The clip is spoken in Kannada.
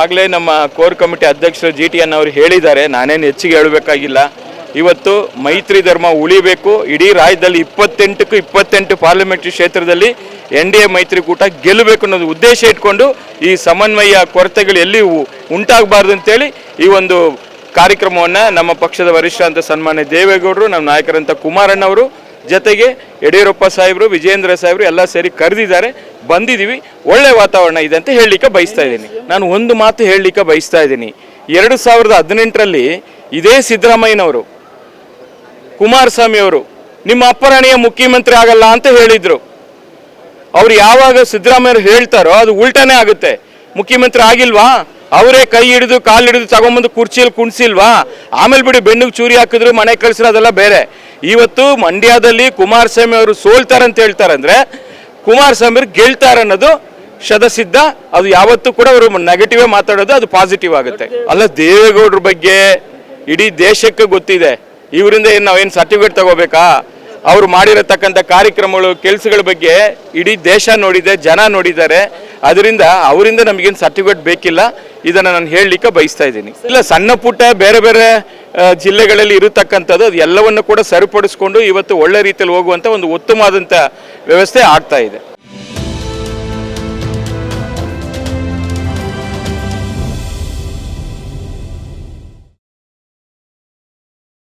ಆಗಲೇ ನಮ್ಮ ಕೋರ್ ಕಮಿಟಿ ಅಧ್ಯಕ್ಷರು GT ಅವರು ಹೇಳಿದ್ದಾರೆ, ನಾನೇನು ಹೆಚ್ಚಿಗೆ ಹೇಳಬೇಕಾಗಿಲ್ಲ. ಇವತ್ತು ಮೈತ್ರಿ ಧರ್ಮ ಉಳಿಬೇಕು. ಇಡೀ ರಾಜ್ಯದಲ್ಲಿ 28ಕ್ಕೂ 28 ಪಾರ್ಲಿಮೆಂಟ್ರಿ ಕ್ಷೇತ್ರದಲ್ಲಿ NDA ಮೈತ್ರಿಕೂಟ ಗೆಲ್ಲಬೇಕು ಅನ್ನೋದು ಉದ್ದೇಶ ಇಟ್ಕೊಂಡು ಈ ಸಮನ್ವಯ ಕೊರತೆಗಳು ಎಲ್ಲಿ ಉಂಟಾಗಬಾರ್ದು ಅಂತೇಳಿ ಈ ಒಂದು ಕಾರ್ಯಕ್ರಮವನ್ನು ನಮ್ಮ ಪಕ್ಷದ ವರಿಷ್ಠ ಅಂತ ಸನ್ಮಾನ್ಯ ದೇವೇಗೌಡರು, ನಮ್ಮ ನಾಯಕರಂತ ಕುಮಾರಣ್ಣವರು ಜೊತೆಗೆ ಯಡಿಯೂರಪ್ಪ ಸಾಹೇಬರು, ವಿಜೇಂದ್ರ ಸಾಹೇಬರು ಎಲ್ಲ ಸೇರಿ ಕರೆದಿದ್ದಾರೆ. ಬಂದಿದ್ದೀವಿ, ಒಳ್ಳೆ ವಾತಾವರಣ ಇದೆ ಅಂತ ಹೇಳಲಿಕ್ಕೆ ಬಯಸ್ತಾ ಇದ್ದೀನಿ. ನಾನು ಒಂದು ಮಾತು ಹೇಳಲಿಕ್ಕೆ ಬಯಸ್ತಾ ಇದ್ದೀನಿ. 2018ರಲ್ಲಿ ಇದೇ ಸಿದ್ದರಾಮಯ್ಯನವರು ಕುಮಾರಸ್ವಾಮಿ ಅವರು ನಿಮ್ಮ ಅಪ್ಪರಾಣಿಯ ಮುಖ್ಯಮಂತ್ರಿ ಆಗಲ್ಲ ಅಂತ ಹೇಳಿದ್ರು. ಅವ್ರು ಯಾವಾಗ ಸಿದ್ದರಾಮಯ್ಯರು ಹೇಳ್ತಾರೋ ಅದು ಉಲ್ಟಾನೇ ಆಗುತ್ತೆ. ಮುಖ್ಯಮಂತ್ರಿ ಆಗಿಲ್ವಾ, ಅವರೇ ಕೈ ಹಿಡಿದು ಕಾಲು ಹಿಡಿದು ತಗೊಂಬಂದು ಕುರ್ಚಿಯಲ್ಲಿ ಕುಣಿಸಿಲ್ವಾ, ಆಮೇಲೆ ಬಿಡಿ ಬೆನ್ನಿಗೆ ಚೂರಿ ಹಾಕಿದ್ರು ಮನೆ ಕಳಿಸಿರೋದೆಲ್ಲ ಬೇರೆ. ಇವತ್ತು ಮಂಡ್ಯದಲ್ಲಿ ಕುಮಾರಸ್ವಾಮಿ ಅವರು ಸೋಲ್ತಾರಂತ ಹೇಳ್ತಾರಂದ್ರೆ ಕುಮಾರಸ್ವಾಮಿ ಗೆಲ್ತಾರೆ ಅನ್ನೋದು ಶತಸಿದ್ಧ. ಅದು ಯಾವತ್ತೂ ಕೂಡ ಅವರು ನೆಗೆಟಿವ್ ಮಾತಾಡೋದು, ಅದು ಪಾಸಿಟಿವ್ ಆಗುತ್ತೆ. ಅಲ್ಲ, ದೇವೇಗೌಡರ ಬಗ್ಗೆ ಇಡೀ ದೇಶಕ್ಕೆ ಗೊತ್ತಿದೆ. ಇವರಿಂದ ಏನು ನಾವೇನು ಸರ್ಟಿಫಿಕೇಟ್ ತಗೋಬೇಕಾ? ಅವರು ಮಾಡಿರತಕ್ಕಂಥ ಕಾರ್ಯಕ್ರಮಗಳು, ಕೆಲಸಗಳ ಬಗ್ಗೆ ಇಡೀ ದೇಶ ನೋಡಿದೆ, ಜನ ನೋಡಿದ್ದಾರೆ. ಅದರಿಂದ ಅವರಿಂದ ನಮಗೇನು ಸರ್ಟಿಫಿಕೇಟ್ ಬೇಕಿಲ್ಲ. ಇದನ್ನು ನಾನು ಹೇಳಲಿಕ್ಕೆ ಬಯಸ್ತಾ ಇದ್ದೀನಿ. ಇಲ್ಲ, ಸಣ್ಣ ಪುಟ್ಟ ಬೇರೆ ಬೇರೆ ಜಿಲ್ಲೆಗಳಲ್ಲಿ ಇರತಕ್ಕಂಥದ್ದು ಅದು ಎಲ್ಲವನ್ನು ಕೂಡ ಸರಿಪಡಿಸ್ಕೊಂಡು ಇವತ್ತು ಒಳ್ಳೆ ರೀತಿಯಲ್ಲಿ ಹೋಗುವಂಥ ಒಂದು ಉತ್ತಮವಾದಂಥ ವ್ಯವಸ್ಥೆ ಆಗ್ತಾ ಇದೆ.